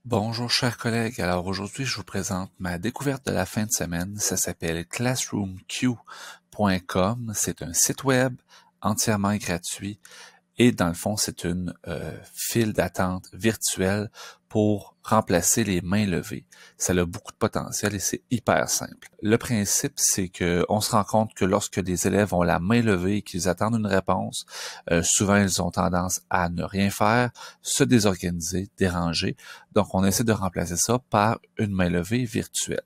Bonjour chers collègues, alors aujourd'hui je vous présente ma découverte de la fin de semaine. Ça s'appelle classroomq.com, c'est un site web entièrement gratuit et dans le fond c'est une file d'attente virtuelle pour remplacer les mains levées. Ça a beaucoup de potentiel et c'est hyper simple. Le principe c'est que on se rend compte que lorsque des élèves ont la main levée et qu'ils attendent une réponse, souvent ils ont tendance à ne rien faire, se désorganiser, déranger. Donc on essaie de remplacer ça par une main levée virtuelle.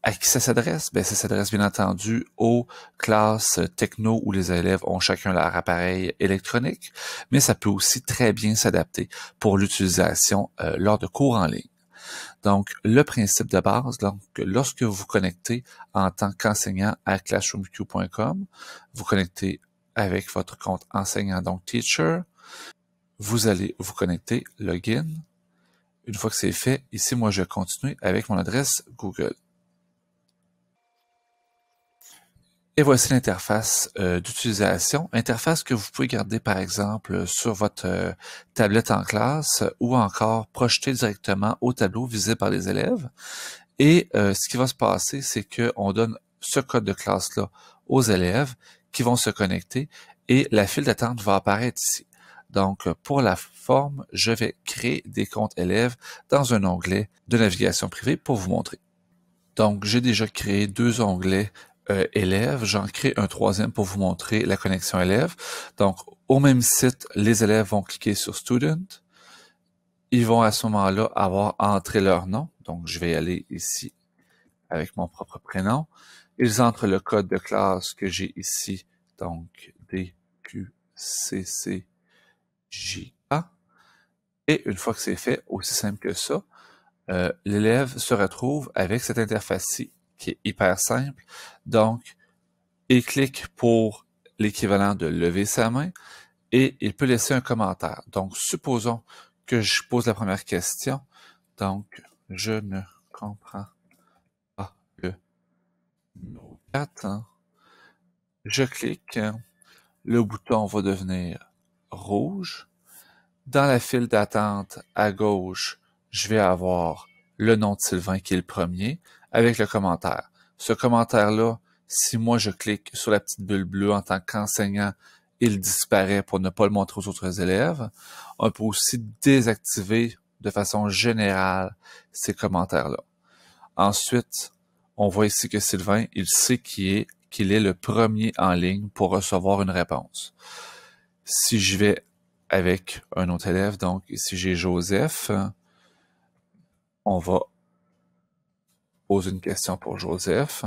À qui ça s'adresse? Ben, ça s'adresse bien entendu aux classes techno où les élèves ont chacun leur appareil électronique, mais ça peut aussi très bien s'adapter pour l'utilisation lors de cours en ligne. Donc, le principe de base, donc, lorsque vous vous connectez en tant qu'enseignant à classroomq.com, vous connectez avec votre compte enseignant, donc teacher, vous allez vous connecter, login. Une fois que c'est fait, ici, moi, je continue avec mon adresse Google. Et voici l'interface d'utilisation, interface que vous pouvez garder par exemple sur votre tablette en classe ou encore projeter directement au tableau visible par les élèves. Et ce qui va se passer, c'est qu'on donne ce code de classe-là aux élèves qui vont se connecter et la file d'attente va apparaître ici. Donc, pour la forme, je vais créer des comptes élèves dans un onglet de navigation privée pour vous montrer. Donc, j'ai déjà créé deux onglets élèves. J'en crée un troisième pour vous montrer la connexion élève. Donc, au même site, les élèves vont cliquer sur Student. Ils vont à ce moment-là avoir entré leur nom. Donc, je vais y aller ici avec mon propre prénom. Ils entrent le code de classe que j'ai ici. Donc, DQCCJA. Et une fois que c'est fait, aussi simple que ça, l'élève se retrouve avec cette interface-ci qui est hyper simple. Donc, il clique pour l'équivalent de lever sa main et il peut laisser un commentaire. Donc, supposons que je pose la première question. Donc, je ne comprends pas le numéro 4. Je clique. Le bouton va devenir rouge. Dans la file d'attente à gauche, je vais avoir le nom de Sylvain qui est le premier avec le commentaire. Ce commentaire-là, si moi je clique sur la petite bulle bleue en tant qu'enseignant, il disparaît pour ne pas le montrer aux autres élèves. On peut aussi désactiver de façon générale ces commentaires-là. Ensuite, on voit ici que Sylvain, il sait qu'il est le premier en ligne pour recevoir une réponse. Si je vais avec un autre élève, donc ici j'ai Joseph, on va poser une question pour Joseph.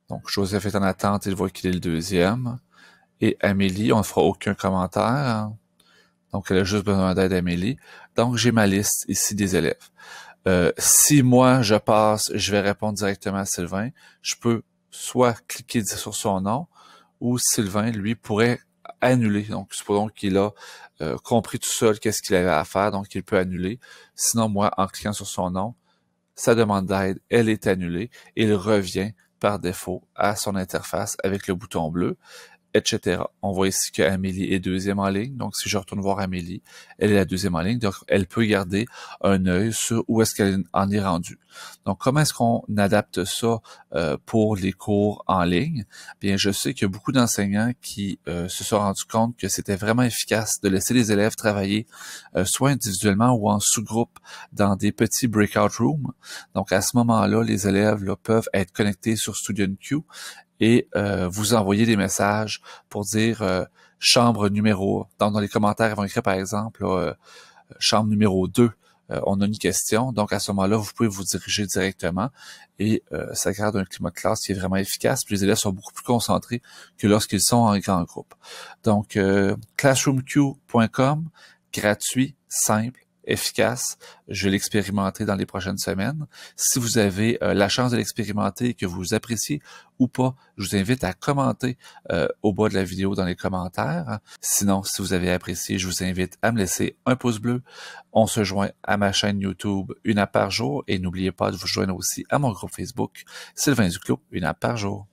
Donc Joseph est en attente, il voit qu'il est le deuxième. Et Amélie, on ne fera aucun commentaire. Donc elle a juste besoin d'aide Amélie. Donc j'ai ma liste ici des élèves. Si moi je passe, je vais répondre directement à Sylvain. Je peux soit cliquer sur son nom, ou Sylvain, lui, pourrait annuler. Donc, supposons qu'il a compris tout seul qu'est-ce qu'il avait à faire, donc il peut annuler. Sinon, moi, en cliquant sur son nom, sa demande d'aide, elle est annulée et il revient par défaut à son interface avec le bouton bleu, etc. On voit ici que Amélie est deuxième en ligne. Donc, si je retourne voir Amélie, elle est la deuxième en ligne. Donc, elle peut garder un œil sur où est-ce qu'elle en est rendue. Donc, comment est-ce qu'on adapte ça pour les cours en ligne? Bien, je sais qu'il y a beaucoup d'enseignants qui se sont rendus compte que c'était vraiment efficace de laisser les élèves travailler soit individuellement ou en sous-groupe dans des petits breakout rooms. Donc, à ce moment-là, les élèves là, peuvent être connectés sur StudentQ et vous envoyer des messages pour dire chambre numéro. Dans les commentaires, ils vont écrire par exemple chambre numéro 2. On a une question, donc à ce moment-là, vous pouvez vous diriger directement et ça garde un climat de classe qui est vraiment efficace. Puis les élèves sont beaucoup plus concentrés que lorsqu'ils sont en grand groupe. Donc, classroomq.com, gratuit, simple, efficace. Je vais l'expérimenter dans les prochaines semaines. Si vous avez la chance de l'expérimenter et que vous appréciez ou pas, je vous invite à commenter au bas de la vidéo dans les commentaires. Sinon, si vous avez apprécié, je vous invite à me laisser un pouce bleu. On se joint à ma chaîne YouTube Une app par jour et n'oubliez pas de vous joindre aussi à mon groupe Facebook Sylvain Duclos, Une app par jour.